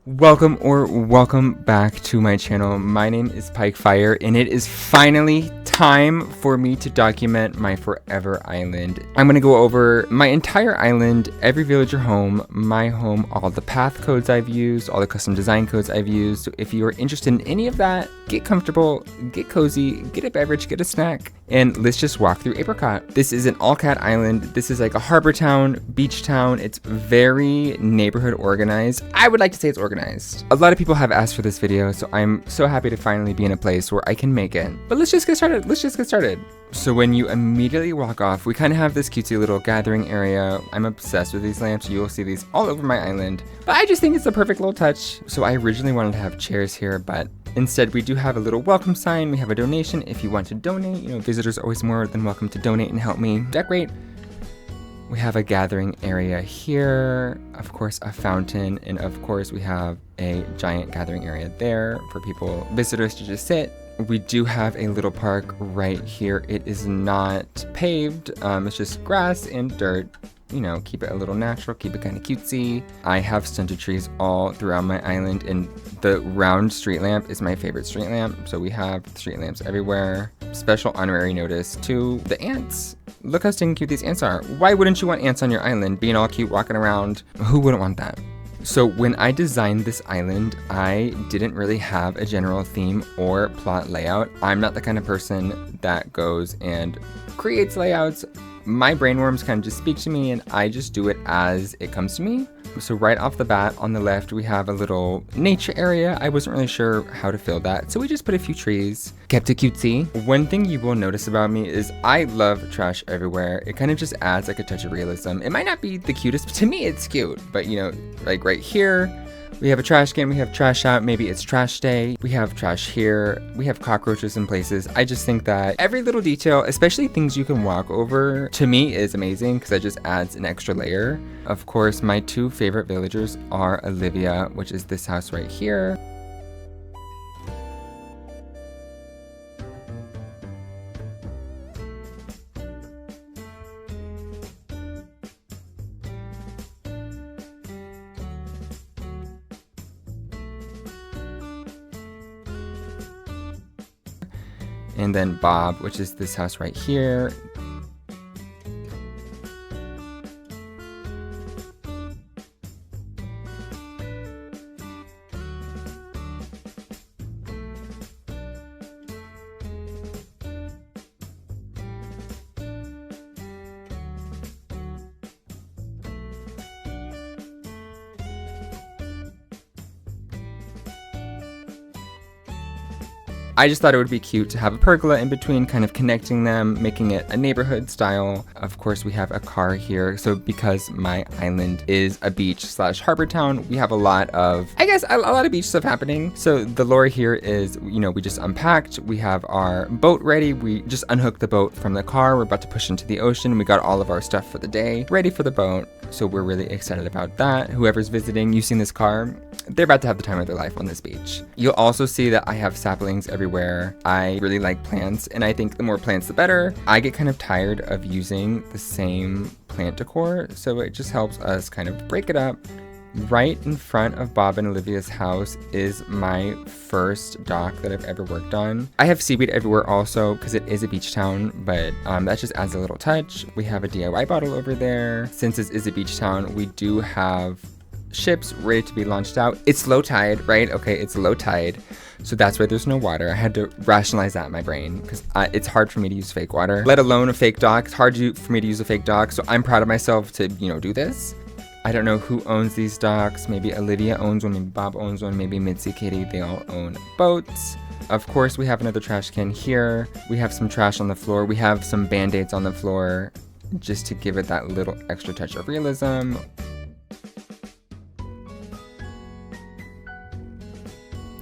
Welcome back to my channel. My name is Pike Fyre, and it is finally time for me to document my forever island. I'm going to go over my entire island, every villager home, my home, all the path codes I've used, all the custom design codes I've used. So if you are interested in any of that, get comfortable, get cozy, get a beverage, get a snack, and let's just walk through Apricot. This is an all-cat island. This is like a harbor town, beach town. It's very neighborhood organized. I would like to say it's organized. A lot of people have asked for this video, so I'm so happy to finally be in a place where I can make it. But let's just get started. So when you immediately walk off, we kind of have this cutesy little gathering area. I'm obsessed with these lamps. You will see these all over my island, but I just think it's the perfect little touch. So I originally wanted to have chairs here, but instead we do have a little welcome sign. We have a donation if you want to donate. You know, visitors are always more than welcome to donate and help me decorate. We have a gathering area here, of course a fountain, and of course we have a giant gathering area there for visitors to just sit. We do have a little park right here. It is not paved, it's just grass and dirt. You know, keep it a little natural, keep it kind of cutesy. I have stunted trees all throughout my island, and the round street lamp is my favorite street lamp. So we have street lamps everywhere. Special honorary notice to the ants. Look how stinking cute these ants are. Why wouldn't you want ants on your island, being all cute, walking around? Who wouldn't want that? So when I designed this island, I didn't really have a general theme or plot layout. I'm not the kind of person that goes and creates layouts. My brainworms kind of just speak to me, and I just do it as it comes to me. So right off the bat, on the left, we have a little nature area. I wasn't really sure how to fill that, so we just put a few trees, kept it cutesy. One thing you will notice about me is I love trash everywhere. It kind of just adds like a touch of realism. It might not be the cutest, but to me it's cute. But you know, like right here, we have a trash can, we have trash out, maybe it's trash day. We have trash here, we have cockroaches in places. I just think that every little detail, especially things you can walk over, to me is amazing because it just adds an extra layer. Of course, my two favorite villagers are Olivia, which is this house right here. And then Bob, which is this house right here. I just thought it would be cute to have a pergola in between, kind of connecting them, making it a neighborhood style. Of course, we have a car here. So because my island is a beach / harbor town, we have a lot of beach stuff happening. So the lore here is, you know, we just unpacked. We have our boat ready. We just unhooked the boat from the car. We're about to push into the ocean. We got all of our stuff for the day ready for the boat. So we're really excited about that. Whoever's visiting, using this car, they're about to have the time of their life on this beach. You'll also see that I have saplings everywhere. I really like plants, and I think the more plants, the better. I get kind of tired of using the same plant decor, so it just helps us kind of break it up. Right in front of Bob and Olivia's house is my first dock that I've ever worked on. I have seaweed everywhere also because it is a beach town, but that just adds a little touch. We have a DIY bottle over there. Since this is a beach town, we do have ships ready to be launched out. It's low tide, right? Okay, it's low tide. So that's why there's no water. I had to rationalize that in my brain because it's hard for me to use fake water, let alone a fake dock. It's hard for me to use a fake dock. So I'm proud of myself to, you know, do this. I don't know who owns these docks. Maybe Olivia owns one, maybe Bob owns one, maybe Mitzi, Katie, they all own boats. Of course, we have another trash can here. We have some trash on the floor. We have some band-aids on the floor just to give it that little extra touch of realism.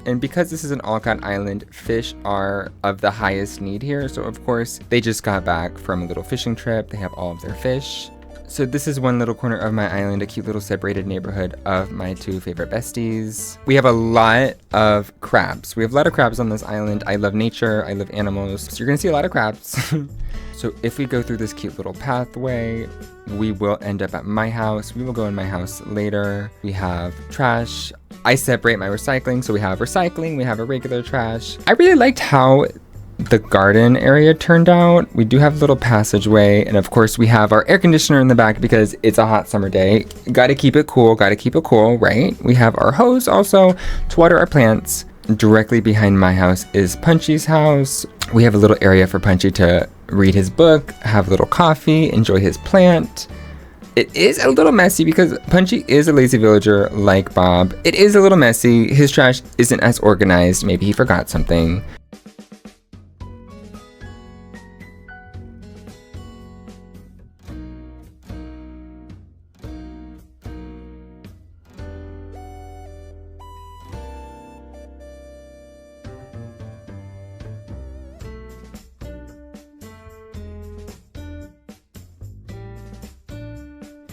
And because this is an all-cat island, fish are of the highest need here. So of course, they just got back from a little fishing trip. They have all of their fish. So this is one little corner of my island, a cute little separated neighborhood of my two favorite besties. We have a lot of crabs. We have a lot of crabs on this island. I love nature, I love animals, so you're gonna see a lot of crabs. So if we go through this cute little pathway, we will end up at my house. We will go in my house later. We have trash I separate my recycling, so we have recycling, we have a regular trash. I really liked how the garden area turned out. We do have a little passageway, and of course we have our air conditioner in the back because it's a hot summer day. Gotta keep it cool, right? We have our hose also to water our plants. Directly behind my house is Punchy's house. We have a little area for Punchy to read his book, have a little coffee, enjoy his plant. It is a little messy because Punchy is a lazy villager like Bob. It is a little messy. His trash isn't as organized. Maybe he forgot something.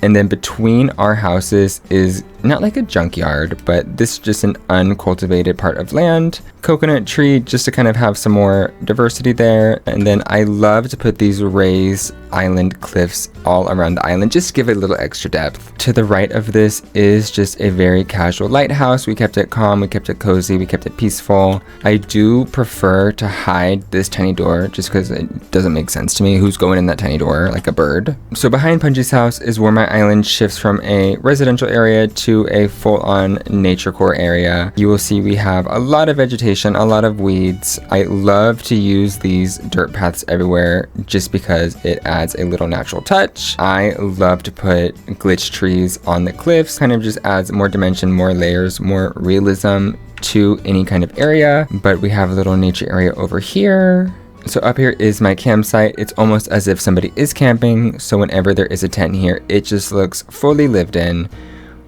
And then between our houses is not like a junkyard, but this is just an uncultivated part of land. Coconut tree, just to kind of have some more diversity there. And then I love to put these raised island cliffs all around the island, just to give it a little extra depth. To the right of this is just a very casual lighthouse. We kept it calm, we kept it cozy, we kept it peaceful. I do prefer to hide this tiny door just because it doesn't make sense to me. Who's going in that tiny door like a bird? So behind Punchy's house is where my island shifts from a residential area to a full-on nature core area. You will see we have a lot of vegetation, a lot of weeds. I love to use these dirt paths everywhere just because it adds a little natural touch. I love to put glitch trees on the cliffs, kind of just adds more dimension, more layers, more realism to any kind of area. But we have a little nature area over here. So up here is my campsite. It's almost as if somebody is camping. So whenever there is a tent here, it just looks fully lived in.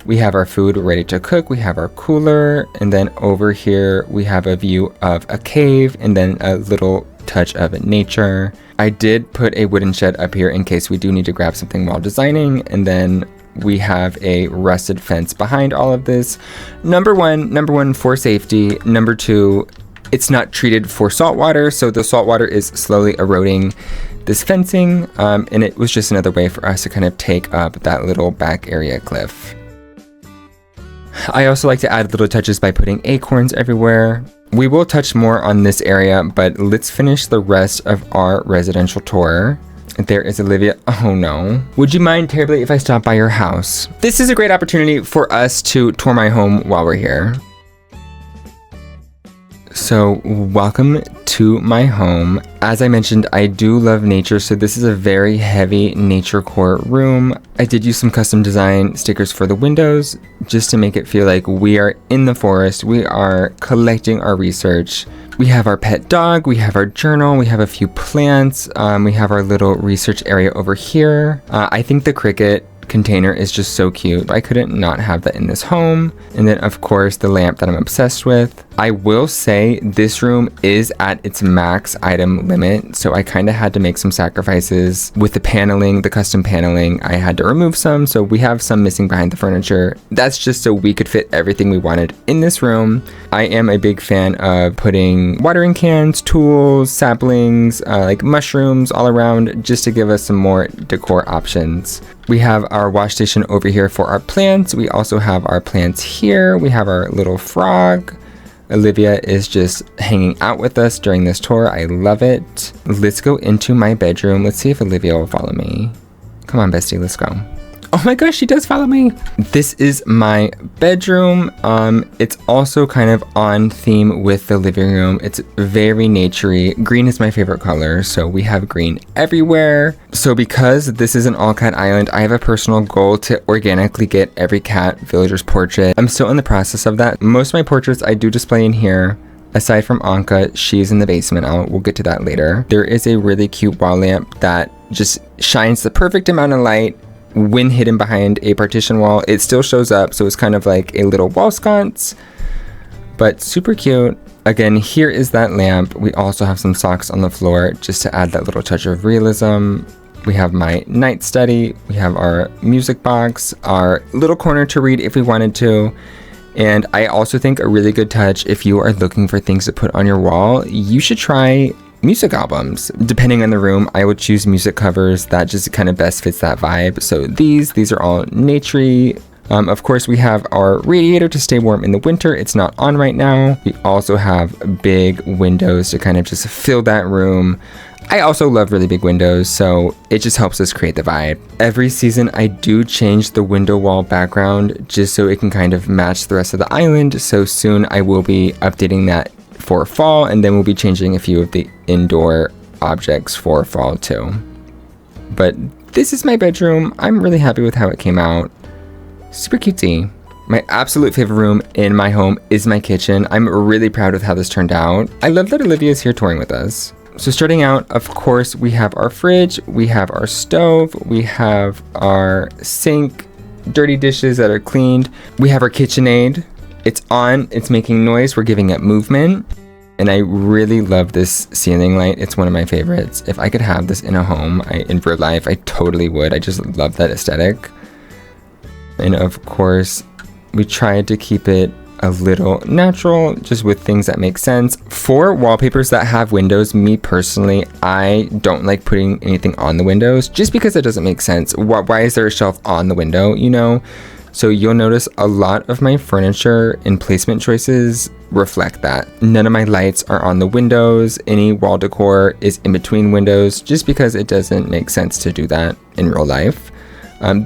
We have our food ready to cook. We have our cooler. And then over here, we have a view of a cave and then a little touch of nature. I did put a wooden shed up here in case we do need to grab something while designing. And then we have a rusted fence behind all of this. Number one for safety. Number two, it's not treated for salt water, so the salt water is slowly eroding this fencing, and it was just another way for us to kind of take up that little back area cliff. I also like to add little touches by putting acorns everywhere. We will touch more on this area, but let's finish the rest of our residential tour. There is Olivia. Oh no. Would you mind terribly if I stop by your house? This is a great opportunity for us to tour my home while we're here. So welcome to my home. As I mentioned, I do love nature, so this is a very heavy nature core room. I did use some custom design stickers for the windows just to make it feel like we are in the forest. We are collecting our research. We have our pet dog, we have our journal, we have a few plants, we have our little research area over here. I think the cricket container is just so cute. I couldn't not have that in this home. And then of course the lamp that I'm obsessed with. I will say this room is at its max item limit, so I kind of had to make some sacrifices with the paneling, the custom paneling. I had to remove some, so we have some missing behind the furniture. That's just so we could fit everything we wanted in this room. I am a big fan of putting watering cans, tools, saplings, like mushrooms all around just to give us some more decor options. We have our wash station over here for our plants. We also have our plants here. We have our little frog. Olivia is just hanging out with us during this tour. I love it. Let's go into my bedroom. Let's see if Olivia will follow me. Come on, bestie, let's go. Oh my gosh, she does follow me. This is my bedroom. It's also kind of on theme with the living room. It's very naturey. Green is my favorite color, so we have green everywhere. So because this is an all cat island, I have a personal goal to organically get every cat villager's portrait. I'm still in the process of that. Most of my portraits I do display in here. Aside from Anka, she's in the basement. We'll get to that later. There is a really cute wall lamp that just shines the perfect amount of light. When hidden behind a partition wall, it still shows up, so it's kind of like a little wall sconce, but super cute. Again, here is that lamp. We also have some socks on the floor just to add that little touch of realism. We have my night study. We have our music box, our little corner to read if we wanted to. And I also think a really good touch, if you are looking for things to put on your wall, you should try music albums. Depending on the room, I would choose music covers that just kind of best fits that vibe. So these are all naturey. Of course, we have our radiator to stay warm in the winter. It's not on right now. We also have big windows to kind of just fill that room. I also love really big windows, so it just helps us create the vibe. Every season, I do change the window wall background just so it can kind of match the rest of the island. So soon I will be updating that for fall, and then we'll be changing a few of the indoor objects for fall too. But this is my bedroom. I'm really happy with how it came out. Super cutesy. My absolute favorite room in my home is my kitchen. I'm really proud of how this turned out. I love that Olivia is here touring with us. So starting out, of course, we have our fridge, we have our stove, we have our sink, dirty dishes that are cleaned. We have our KitchenAid. It's on, it's making noise, we're giving it movement. And I really love this ceiling light. It's one of my favorites. If I could have this in a home, in real life, I totally would. I just love that aesthetic. And of course, we tried to keep it a little natural, just with things that make sense. For wallpapers that have windows, me personally, I don't like putting anything on the windows just because it doesn't make sense. Why is there a shelf on the window, you know? So you'll notice a lot of my furniture and placement choices reflect that. None of my lights are on the windows. Any wall decor is in between windows just because it doesn't make sense to do that in real life.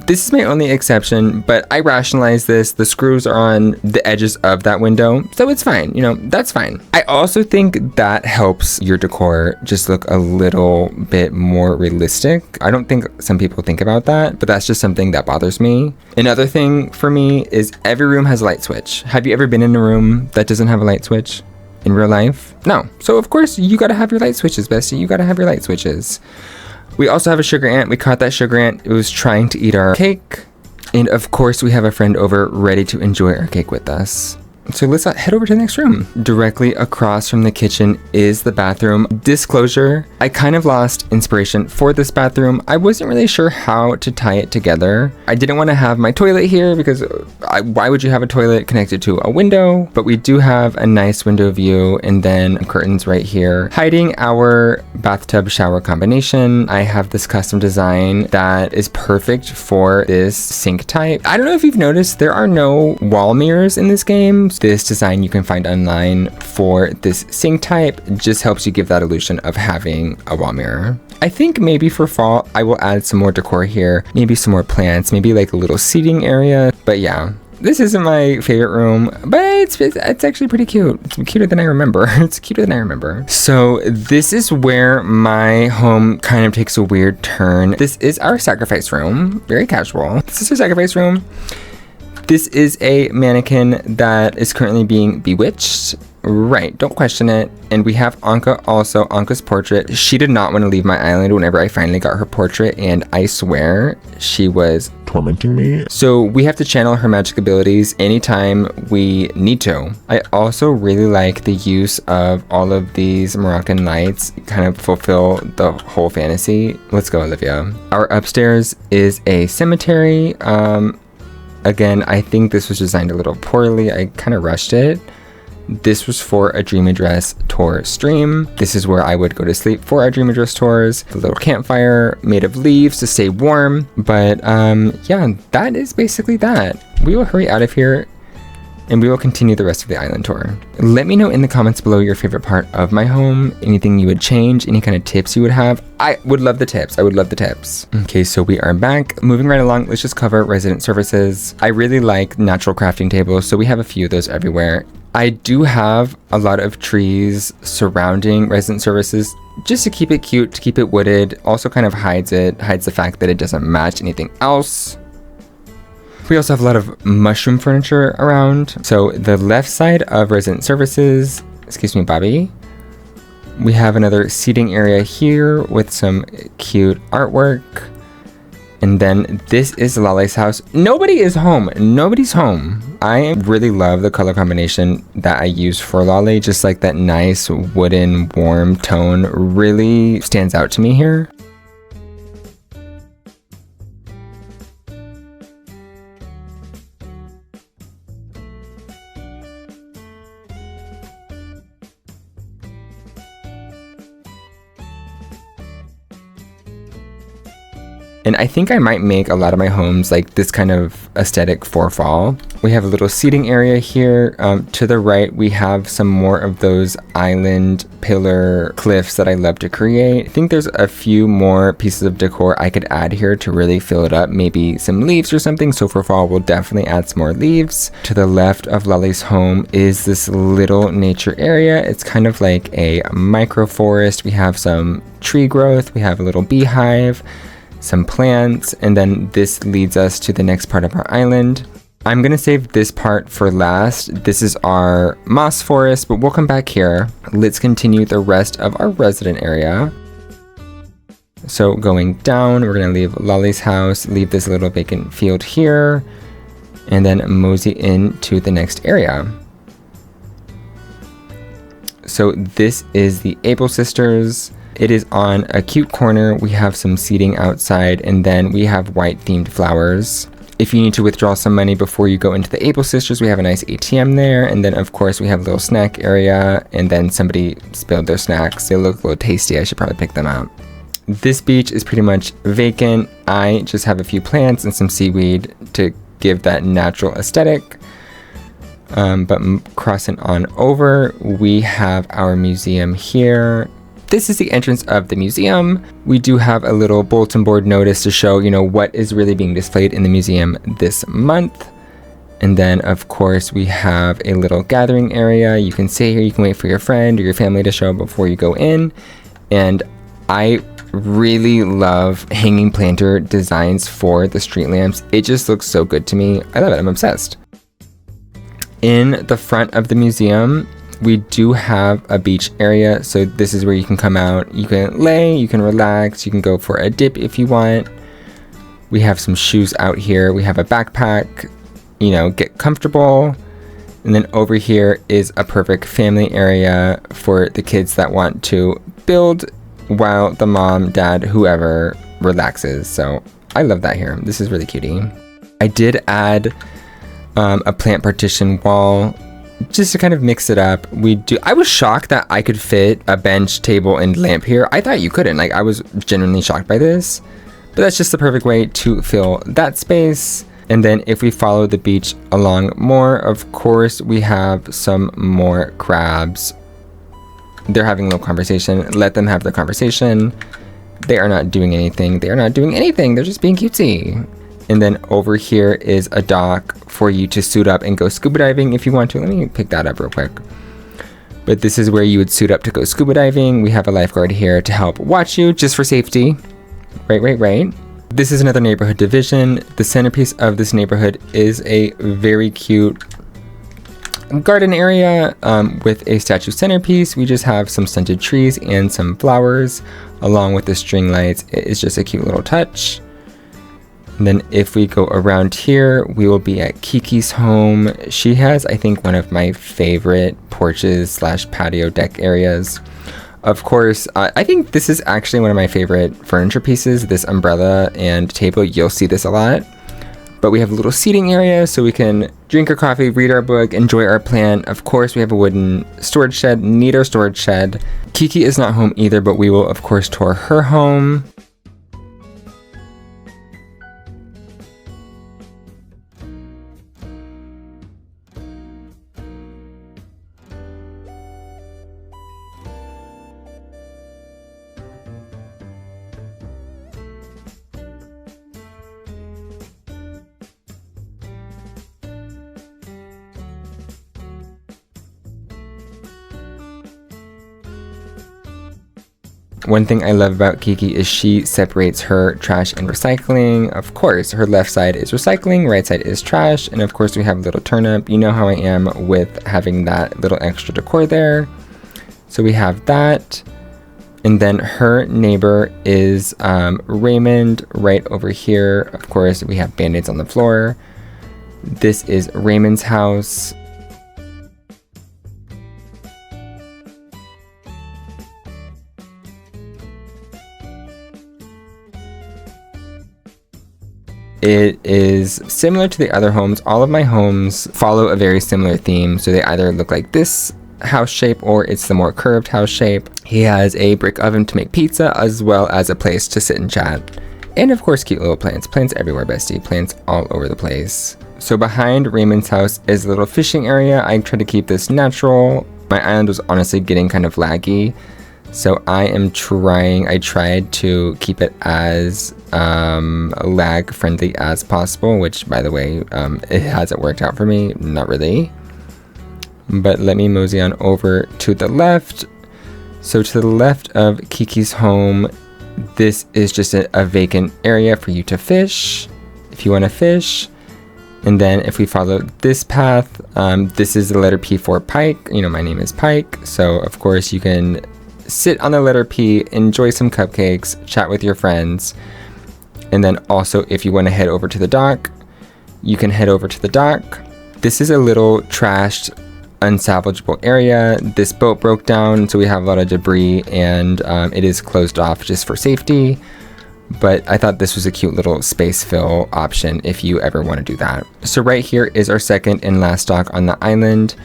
This is my only exception, but I rationalize this. The screws are on the edges of that window, so it's fine. You know, that's fine. I also think that helps your decor just look a little bit more realistic. I don't think some people think about that, but that's just something that bothers me. Another thing for me is every room has a light switch. Have you ever been in a room that doesn't have a light switch in real life? No. So of course you gotta have your light switches, bestie. You gotta have your light switches. We also have a sugar ant. We caught that sugar ant. It was trying to eat our cake. And of course, we have a friend over ready to enjoy our cake with us. So let's head over to the next room. Directly across from the kitchen is the bathroom. Disclosure, I kind of lost inspiration for this bathroom. I wasn't really sure how to tie it together. I didn't want to have my toilet here because why would you have a toilet connected to a window? But we do have a nice window view and then curtains right here, hiding our bathtub shower combination. I have this custom design that is perfect for this sink type. I don't know if you've noticed, there are no wall mirrors in this game. This design you can find online for this sink type just helps you give that illusion of having a wall mirror. I think maybe for fall, I will add some more decor here, maybe some more plants, maybe like a little seating area. But yeah, this isn't my favorite room, but it's actually pretty cute. It's cuter than I remember. It's cuter than I remember. So this is where my home kind of takes a weird turn. This is our sacrifice room, very casual. This is our sacrifice room. This is a mannequin that is currently being bewitched. Right, don't question it. And we have Anka also, Anka's portrait. She did not want to leave my island whenever I finally got her portrait, and I swear she was tormenting me. So we have to channel her magic abilities anytime we need to. I also really like the use of all of these Moroccan lights, kind of fulfill the whole fantasy. Let's go, Olivia. Our upstairs is a cemetery. Again, I think this was designed a little poorly. I kind of rushed it. This was for a Dream Address tour stream. This is where I would go to sleep for our Dream Address tours. A little campfire made of leaves to stay warm. But yeah, that is basically that. We will hurry out of here and we will continue the rest of the island tour. Let me know in the comments below your favorite part of my home, anything you would change, any kind of tips you would have. I would love the tips. I would love the tips. Okay, so we are back. Moving right along, let's just cover resident services. I really like natural crafting tables, so we have a few of those everywhere. I do have a lot of trees surrounding resident services just to keep it cute, to keep it wooded. Also kind of hides the fact that it doesn't match anything else. We also have a lot of mushroom furniture around. So the left side of resident services, excuse me, Bobby, we have another seating area here with some cute artwork. And then this is Lale's house. Nobody is home. Nobody's home. I really love the color combination that I use for Lale. Just like that nice wooden warm tone really stands out to me here. And I think I might make a lot of my homes like this kind of aesthetic for fall. We have a little seating area here. To the right, we have some more of those island pillar cliffs that I love to create. I think there's a few more pieces of decor I could add here to really fill it up. Maybe some leaves or something. So for fall, we'll definitely add some more leaves. To the left of Lolly's home is this little nature area. It's kind of like a micro forest. We have some tree growth. We have a little beehive, some plants, and then this leads us to the next part of our island. I'm gonna save this part for last. This is our moss forest, but we'll come back here. Let's continue the rest of our resident area. So going down, we're gonna leave Lolly's house, leave this little vacant field here, and then mosey into the next area. So this is the Able Sisters. It is on a cute corner. We have some seating outside, and then we have white themed flowers. If you need to withdraw some money before you go into the Able Sisters, we have a nice ATM there. And then of course we have a little snack area, and then somebody spilled their snacks. They look a little tasty. I should probably pick them up. This beach is pretty much vacant. I just have a few plants and some seaweed to give that natural aesthetic. But crossing on over, we have our museum here. This is the entrance of the museum. We do have a little bulletin board notice to show, you know, what is really being displayed in the museum this month. And then of course we have a little gathering area. You can sit here, you can wait for your friend or your family to show up before you go in. And I really love hanging planter designs for the street lamps. It just looks so good to me. I love it, I'm obsessed. In the front of the museum, we do have a beach area, so this is where you can come out. You can lay, you can relax, you can go for a dip if you want. We have some shoes out here. We have a backpack, you know, get comfortable. And then over here is a perfect family area for the kids that want to build while the mom, dad, whoever relaxes. So I love that here. This is really cutie. I did add a plant partition wall just to kind of mix it up. I was shocked that I could fit a bench, table, and lamp here. I thought you couldn't. Like, I was genuinely shocked by this. But that's just the perfect way to fill that space. And then if we follow the beach along more, of course, we have some more crabs. They're having a little conversation. Let them have their conversation. They are not doing anything. They are not doing anything. They're just being cutesy. And then over here is a dock for you to suit up and go scuba diving if you want to. Let me pick that up real quick. But this is where you would suit up to go scuba diving. We have a lifeguard here to help watch you just for safety. Right. This is another neighborhood division. The centerpiece of this neighborhood is a very cute garden area with a statue centerpiece. We just have some stunted trees and some flowers along with the string lights. It is just a cute little touch. And then if we go around here, we will be at Kiki's home. She has, I think, one of my favorite porches / patio deck areas. Of course, I think this is actually one of my favorite furniture pieces, this umbrella and table. You'll see this a lot. But we have a little seating area so we can drink our coffee, read our book, enjoy our plant. Of course, we have a wooden storage shed, need our storage shed. Kiki is not home either, but we will, of course, tour her home. One thing I love about Kiki is she separates her trash and recycling. Of course, her left side is recycling, right side is trash, and of course we have a little turnip. You know how I am with having that little extra decor there. So we have that. And then her neighbor is Raymond right over here. Of course, we have band-aids on the floor. This is Raymond's house. It is similar to the other homes. All of my homes follow a very similar theme. So they either look like this house shape or it's the more curved house shape. He has a brick oven to make pizza as well as a place to sit and chat. And of course, cute little plants. Plants everywhere, bestie. Plants all over the place. So behind Raymond's house is a little fishing area. I try to keep this natural. My island was honestly getting kind of laggy. So I tried to keep it as lag friendly as possible, which by the way, it hasn't worked out for me, not really. But let me mosey on over to the left. So to the left of Kiki's home, this is just a vacant area for you to fish, if you want to fish. And then if we follow this path, this is the letter P for Pike. You know, my name is Pike. So of course you can sit on the letter P, enjoy some cupcakes, chat with your friends. And then also if you want to head over to the dock, you can head over to the dock. This is a little trashed, unsalvageable area. This boat broke down, so we have a lot of debris, and it is closed off just for safety. But I thought this was a cute little space fill option if you ever want to do that. So right here is our second and last dock on the island.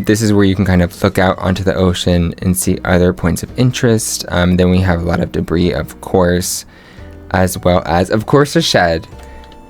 This is where you can kind of look out onto the ocean and see other points of interest. Then we have a lot of debris, of course, as well as, of course, a shed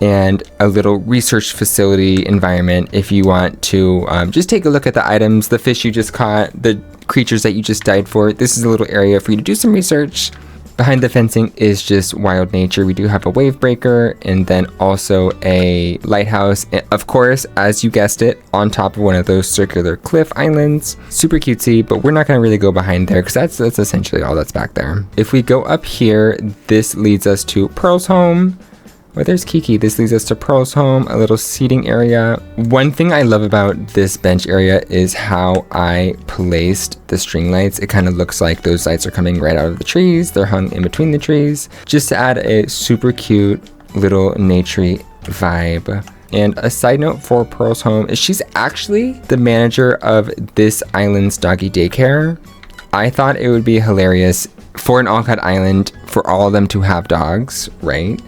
and a little research facility environment if you want to just take a look at the items, the fish you just caught, the creatures that you just died for. This is a little area for you to do some research. Behind the fencing is just wild nature. We do have a wave breaker and then also a lighthouse. And of course, as you guessed it, on top of one of those circular cliff islands. Super cutesy, but we're not going to really go behind there because that's essentially all that's back there. If we go up here, this leads us to Pearl's home. Oh, there's Kiki. This leads us to Pearl's home, a little seating area. One thing I love about this bench area is how I placed the string lights. It kind of looks like those lights are coming right out of the trees. They're hung in between the trees, just to add a super cute little naturey vibe. And a side note for Pearl's home is she's actually the manager of this island's doggy daycare. I thought it would be hilarious for an all-cat island for all of them to have dogs, right?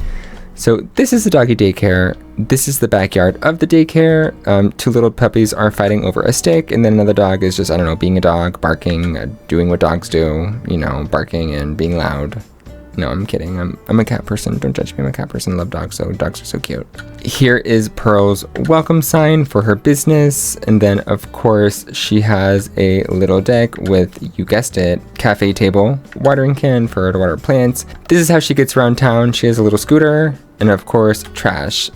So this is the doggy daycare. This is the backyard of the daycare. Two little puppies are fighting over a stick, and then another dog is just, I don't know, being a dog, barking, doing what dogs do, you know, barking and being loud. No, I'm kidding. I'm a cat person. Don't judge me. I'm a cat person. I love dogs, so dogs are so cute. Here is Pearl's welcome sign for her business. And then, of course, she has a little deck with, you guessed it, cafe table, watering can for her to water plants. This is how she gets around town. She has a little scooter, and of course, trash.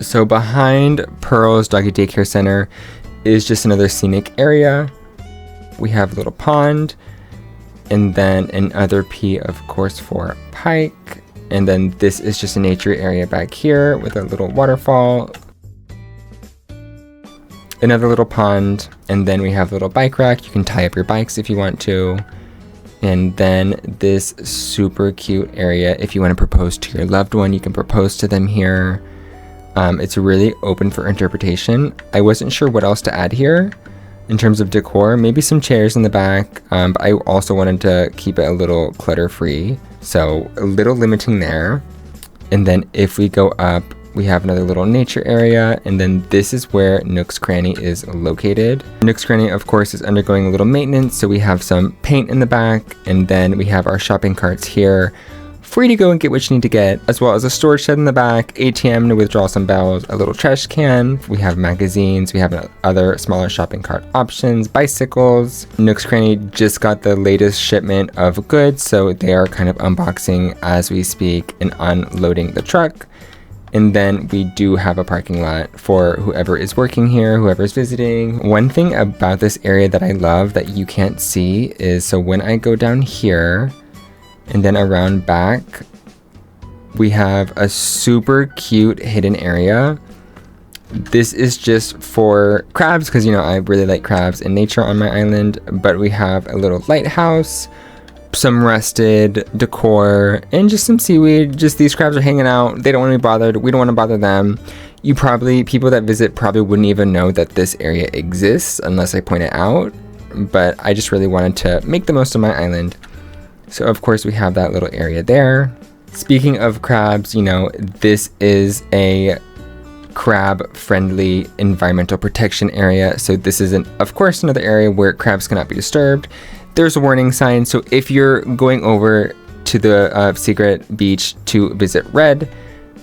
So behind Pearl's Doggy Daycare Center is just another scenic area. We have a little pond, and then another P, of course, for Pike. And then this is just a nature area back here with a little waterfall. Another little pond, and then we have a little bike rack. You can tie up your bikes if you want to. And then this super cute area. If you want to propose to your loved one, you can propose to them here. It's really open for interpretation. I wasn't sure what else to add here in terms of decor. Maybe some chairs in the back, but I also wanted to keep it a little clutter-free, so a little limiting there. And then if we go up, we have another little nature area, and then this is where Nook's Cranny is located. Nook's Cranny, of course, is undergoing a little maintenance, so we have some paint in the back, and then we have our shopping carts here for you to go and get what you need to get, as well as a storage shed in the back, ATM to withdraw some bells, a little trash can. We have magazines, we have other smaller shopping cart options, bicycles. Nook's Cranny just got the latest shipment of goods, so they are kind of unboxing as we speak and unloading the truck. And then we do have a parking lot for whoever is working here, whoever's visiting. One thing about this area that I love that you can't see is, so when I go down here, and then around back, we have a super cute hidden area. This is just for crabs, because, you know, I really like crabs in nature on my island. But we have a little lighthouse, some rusted decor, and just some seaweed. Just these crabs are hanging out. They don't want to be bothered. We don't want to bother them. People that visit probably wouldn't even know that this area exists unless I point it out. but I just really wanted to make the most of my island. So of course we have that little area there. Speaking of crabs, you know, this is a crab friendly environmental protection area. So this is of course another area where crabs cannot be disturbed. There's a warning sign. So if you're going over to the secret beach to visit Red,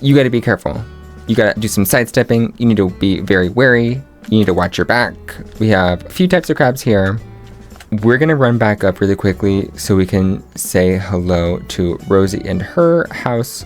you got to be careful. You got to do some sidestepping. You need to be very wary. You need to watch your back. We have a few types of crabs here. We're going to run back up really quickly so we can say hello to Rosie and her house,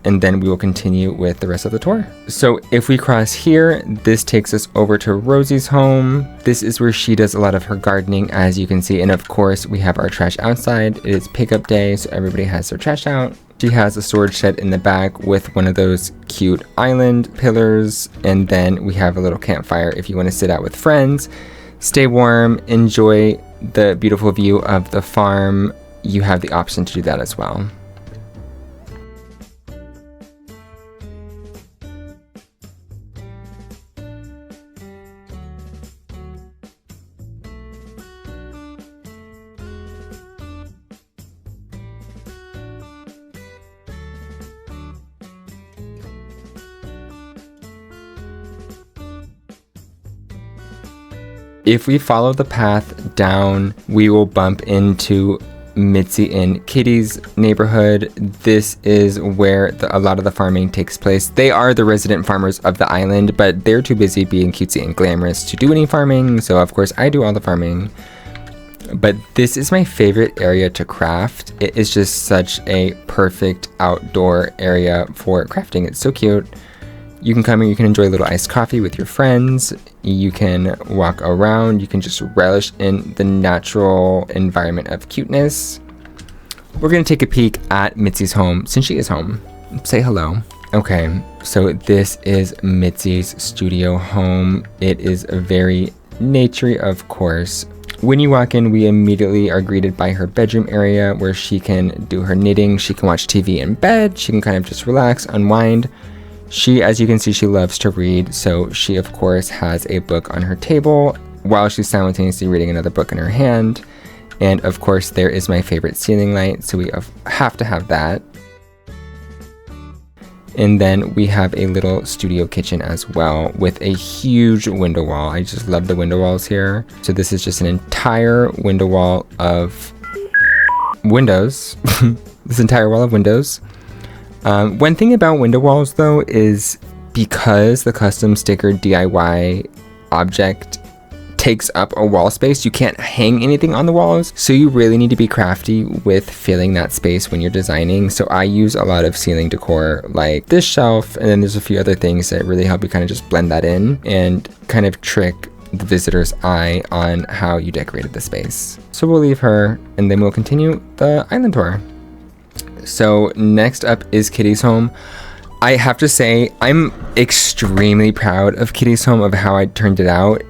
and then we will continue with the rest of the tour. So if we cross here, this takes us over to Rosie's home. This is where she does a lot of her gardening, as you can see. And of course, we have our trash outside. It is pickup day, so everybody has their trash out. She has a storage shed in the back with one of those cute island pillars. And then we have a little campfire if you want to sit out with friends. Stay warm, enjoy the beautiful view of the farm. You have the option to do that as well. If we follow the path down, we will bump into Mitzi and Kitty's neighborhood. This is where a lot of the farming takes place. They are the resident farmers of the island, but they're too busy being cutesy and glamorous to do any farming. So of course I do all the farming. But this is my favorite area to craft. It is just such a perfect outdoor area for crafting. It's so cute. You can come here, you can enjoy a little iced coffee with your friends. You can walk around, you can just relish in the natural environment of cuteness. We're gonna take a peek at Mitzi's home, since she is home. Say hello. Okay, so this is Mitzi's studio home. It is very naturey, of course. When you walk in, we immediately are greeted by her bedroom area where she can do her knitting. She can watch TV in bed. She can kind of just relax, unwind. She, as you can see, she loves to read, so she of course has a book on her table while she's simultaneously reading another book in her hand. And of course there is my favorite ceiling light, so we have to have that. And then we have a little studio kitchen as well with a huge window wall. I just love the window walls here. So this is just an entire window wall of windows. This entire wall of windows. One thing about window walls though is because the custom sticker DIY object takes up a wall space, you can't hang anything on the walls. So you really need to be crafty with filling that space when you're designing. So I use a lot of ceiling decor like this shelf, and then there's a few other things that really help you kind of just blend that in and kind of trick the visitor's eye on how you decorated the space. So we'll leave her and then we'll continue the island tour. So next up is Kitty's home. I have to say, I'm extremely proud of Kitty's home, of how I turned it out.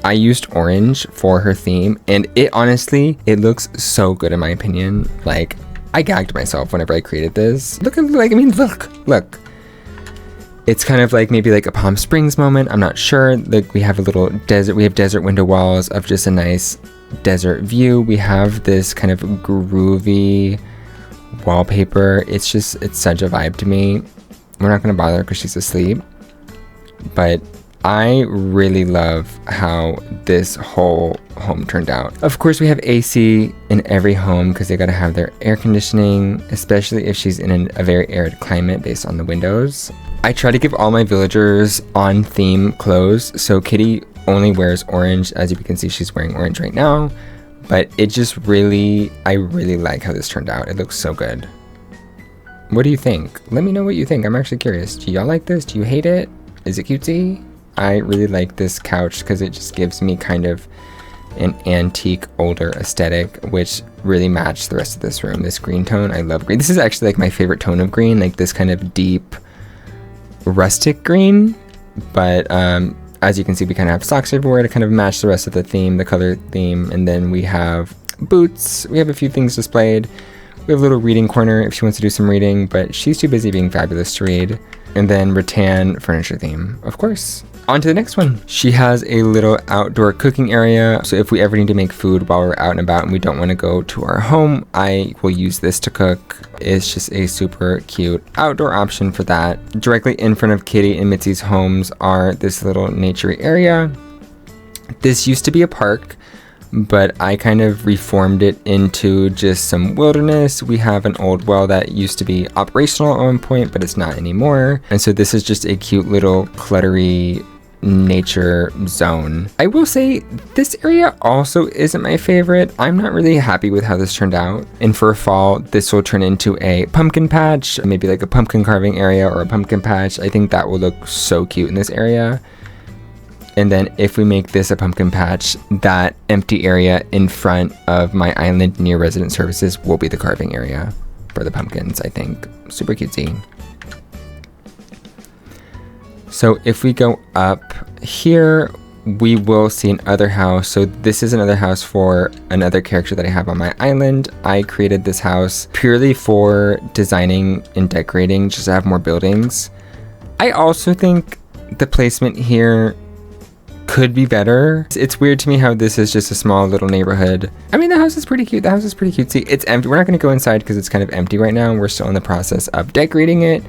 I used orange for her theme, and it honestly, it looks so good in my opinion. Like, I gagged myself whenever I created this. Look. It's kind of like maybe like a Palm Springs moment. I'm not sure. Like, we have a little desert. We have desert window walls of just a nice desert view. We have this kind of groovy wallpaper. It's such a vibe to me. We're not gonna bother because she's asleep, but I really love how this whole home turned out. Of course, we have AC in every home because they gotta have their air conditioning, especially if she's in a very arid climate based on the windows. I try to give all my villagers on theme clothes, so Kitty only wears orange. As you can see, she's wearing orange right now. But it just really, I really like how this turned out. It looks so good. What do you think? Let me know what you think. I'm actually curious. Do y'all like this? Do you hate it? Is it cutesy? I really like this couch because it just gives me kind of an antique, older aesthetic, which really matched the rest of this room. This green tone, I love green. This is actually like my favorite tone of green, like this kind of deep, rustic green. But as you can see, we kind of have socks everywhere to kind of match the rest of the theme, the color theme. And then we have boots. We have a few things displayed. We have a little reading corner if she wants to do some reading, but she's too busy being fabulous to read. And then rattan furniture theme, of course. On to the next one. She has a little outdoor cooking area. So if we ever need to make food while we're out and about and we don't want to go to our home, I will use this to cook. It's just a super cute outdoor option for that. Directly in front of Kitty and Mitzi's homes are this little nature area. This used to be a park, but I kind of reformed it into just some wilderness. We have an old well that used to be operational at one point, but it's not anymore. And so this is just a cute little cluttery nature zone. I will say this area also isn't my favorite. I'm not really happy with how this turned out. And for fall, this will turn into a pumpkin patch, maybe like a pumpkin carving area or a pumpkin patch. I think that will look so cute in this area. And then if we make this a pumpkin patch, that empty area in front of my island near resident services will be the carving area for the pumpkins, I think. Super cutesy. So if we go up here, we will see another house. So this is another house for another character that I have on my island. I created this house purely for designing and decorating, just to have more buildings. I also think the placement here could be better. It's weird to me how this is just a small little neighborhood. I mean, the house is pretty cute. The house is pretty cutesy. It's empty. We're not going to go inside because it's kind of empty right now. We're still in the process of decorating it.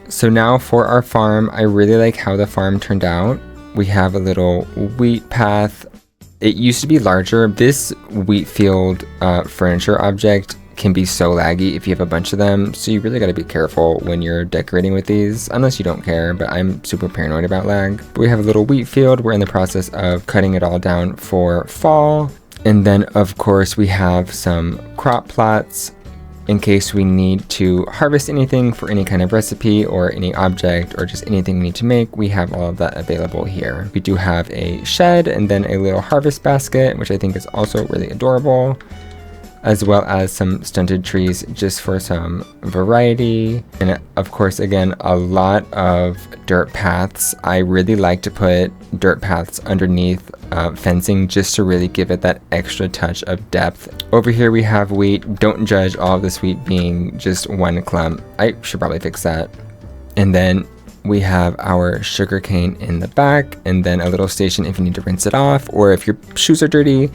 So now for our farm, I really like how the farm turned out. We have a little wheat path. It used to be larger. This wheat field furniture object can be so laggy if you have a bunch of them. So you really got to be careful when you're decorating with these, unless you don't care, but I'm super paranoid about lag. But we have a little wheat field. We're in the process of cutting it all down for fall. And then of course we have some crop plots in case we need to harvest anything for any kind of recipe or any object or just anything we need to make. We have all of that available here. We do have a shed and then a little harvest basket, which I think is also really adorable, as well as some stunted trees just for some variety. And of course, again, a lot of dirt paths. I really like to put dirt paths underneath fencing just to really give it that extra touch of depth. Over here we have wheat. Don't judge all of this wheat being just one clump. I should probably fix that. And then we have our sugar cane in the back, and then a little station if you need to rinse it off, or if your shoes are dirty,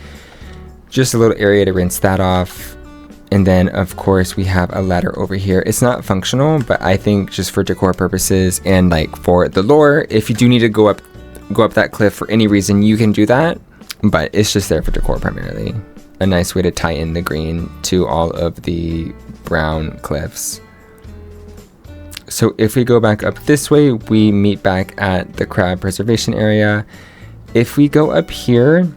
just a little area to rinse that off. And then of course we have a ladder over here. It's not functional, but I think just for decor purposes and like for the lore, if you do need to go up that cliff for any reason, you can do that, but it's just there for decor primarily. A nice way to tie in the green to all of the brown cliffs. So if we go back up this way, we meet back at the crab preservation area. If we go up here,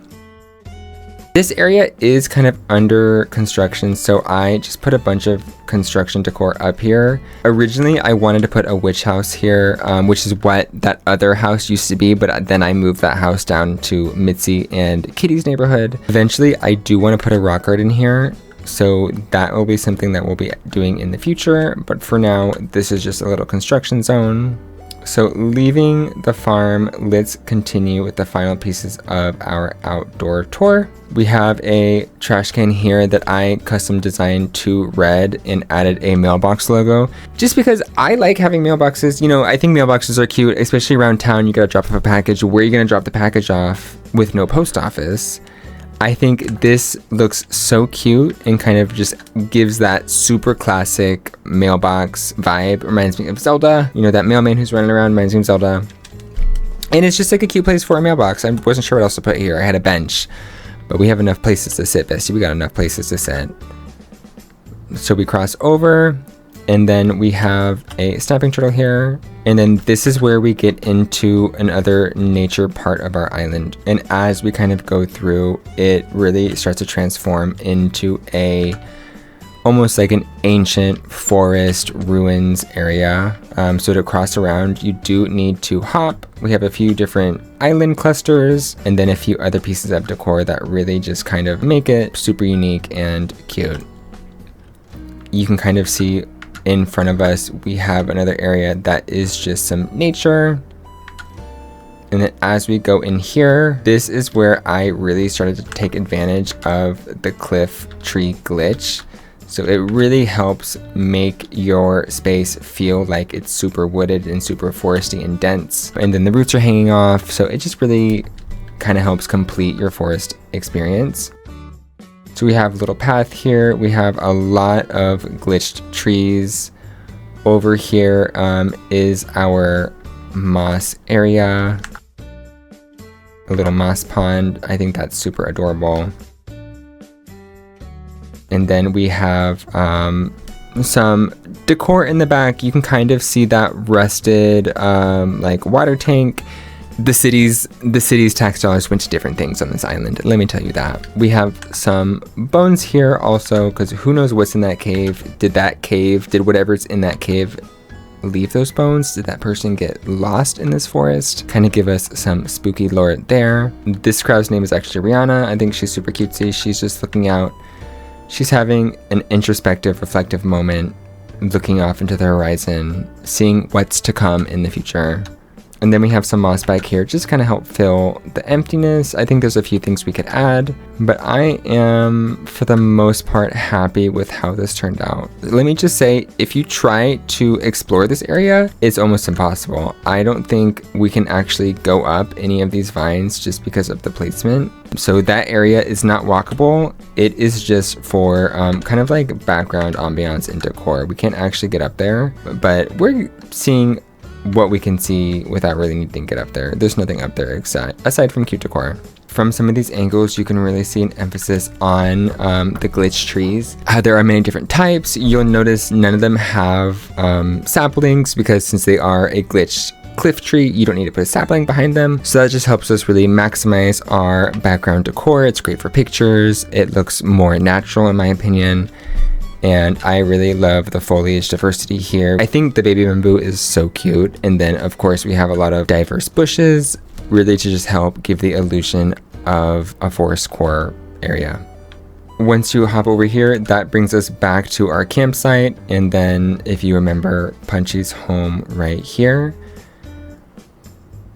this area is kind of under construction, so I just put a bunch of construction decor up here. Originally, I wanted to put a witch house here, which is what that other house used to be, but then I moved that house down to Mitzi and Kitty's neighborhood. Eventually, I do want to put a rock garden here, so that will be something that we'll be doing in the future, but for now, this is just a little construction zone. So leaving the farm, let's continue with the final pieces of our outdoor tour. We have a trash can here that I custom designed to red and added a mailbox logo. Just because I like having mailboxes. You know, I think mailboxes are cute, especially around town. You gotta drop off a package. Where are you gonna drop the package off with no post office? I think this looks so cute and kind of just gives that super classic mailbox vibe. Reminds me of Zelda. You know, that mailman who's running around reminds me of Zelda. And it's just like a cute place for a mailbox. I wasn't sure what else to put here. I had a bench, but we have enough places to sit, Bestie. We got enough places to sit. So we cross over, and then we have a snapping turtle here. And then this is where we get into another nature part of our island. And as we kind of go through, it really starts to transform into a almost like an ancient forest ruins area. So to cross around, you do need to hop. We have a few different island clusters and then a few other pieces of decor that really just kind of make it super unique and cute. You can kind of see in front of us, we have another area that is just some nature. And then as we go in here, this is where I really started to take advantage of the cliff tree glitch. So it really helps make your space feel like it's super wooded and super foresty and dense. And then the roots are hanging off, so it just really kind of helps complete your forest experience. So we have a little path here. We have a lot of glitched trees. Over here is our moss area. A little moss pond. I think that's super adorable. And then we have some decor in the back. You can kind of see that rusted like water tank. The city's tax dollars went to different things on this island, let me tell you that. We have some bones here also, because who knows what's in that cave. Did whatever's in that cave leave those bones? Did that person get lost in this forest? Kind of give us some spooky lore there. This crow's name is actually Rihanna. I think she's super cutesy. She's just looking out. She's having an introspective, reflective moment, looking off into the horizon, seeing what's to come in the future. And then we have some moss back here, just kind of help fill the emptiness. I think there's a few things we could add, but I am, for the most part, happy with how this turned out. Let me just say, if you try to explore this area, it's almost impossible. I don't think we can actually go up any of these vines just because of the placement. So that area is not walkable. It is just for kind of like background ambiance and decor. We can't actually get up there, but we're seeing what we can see without really needing to get up there. There's nothing up there aside from cute decor. From some of these angles, you can really see an emphasis on the glitched trees. There are many different types. You'll notice none of them have saplings, because since they are a glitched cliff tree, you don't need to put a sapling behind them. So that just helps us really maximize our background decor. It's great for pictures. It looks more natural in my opinion. And I really love the foliage diversity here. I think the baby bamboo is so cute. And then of course we have a lot of diverse bushes, really to just help give the illusion of a forest core area. Once you hop over here, that brings us back to our campsite. And then if you remember, Punchy's home right here.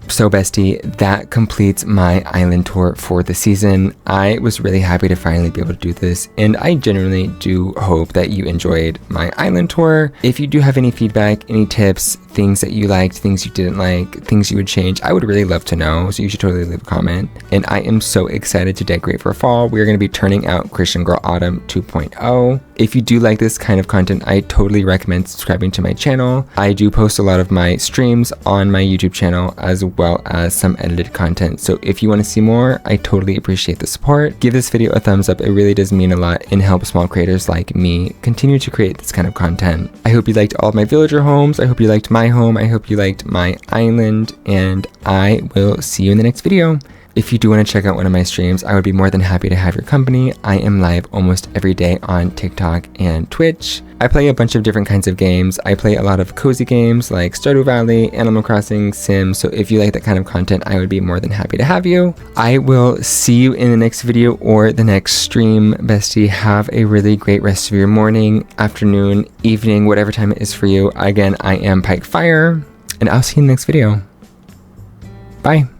So bestie, that completes my island tour for the season. I was really happy to finally be able to do this, and I genuinely do hope that you enjoyed my island tour. If you do have any feedback, any tips, things that you liked, things you didn't like, things you would change, I would really love to know, so you should totally leave a comment. And I am so excited to decorate for fall. We're going to be turning out Christian Girl Autumn 2.0. If you do like this kind of content, I totally recommend subscribing to my channel. I do post a lot of my streams on my YouTube channel, as well as some edited content. So if you want to see more, I totally appreciate the support. Give this video a thumbs up. It really does mean a lot and help small creators like me continue to create this kind of content. I hope you liked all of my villager homes. I hope you liked my home. I hope you liked my island, and I will see you in the next video. If you do want to check out one of my streams, I would be more than happy to have your company. I am live almost every day on TikTok and Twitch. I play a bunch of different kinds of games. I play a lot of cozy games like Stardew Valley, Animal Crossing, Sims. So if you like that kind of content, I would be more than happy to have you. I will see you in the next video or the next stream, bestie. Have a really great rest of your morning, afternoon, evening, whatever time it is for you. Again, I am Pike Fyre, and I'll see you in the next video. Bye.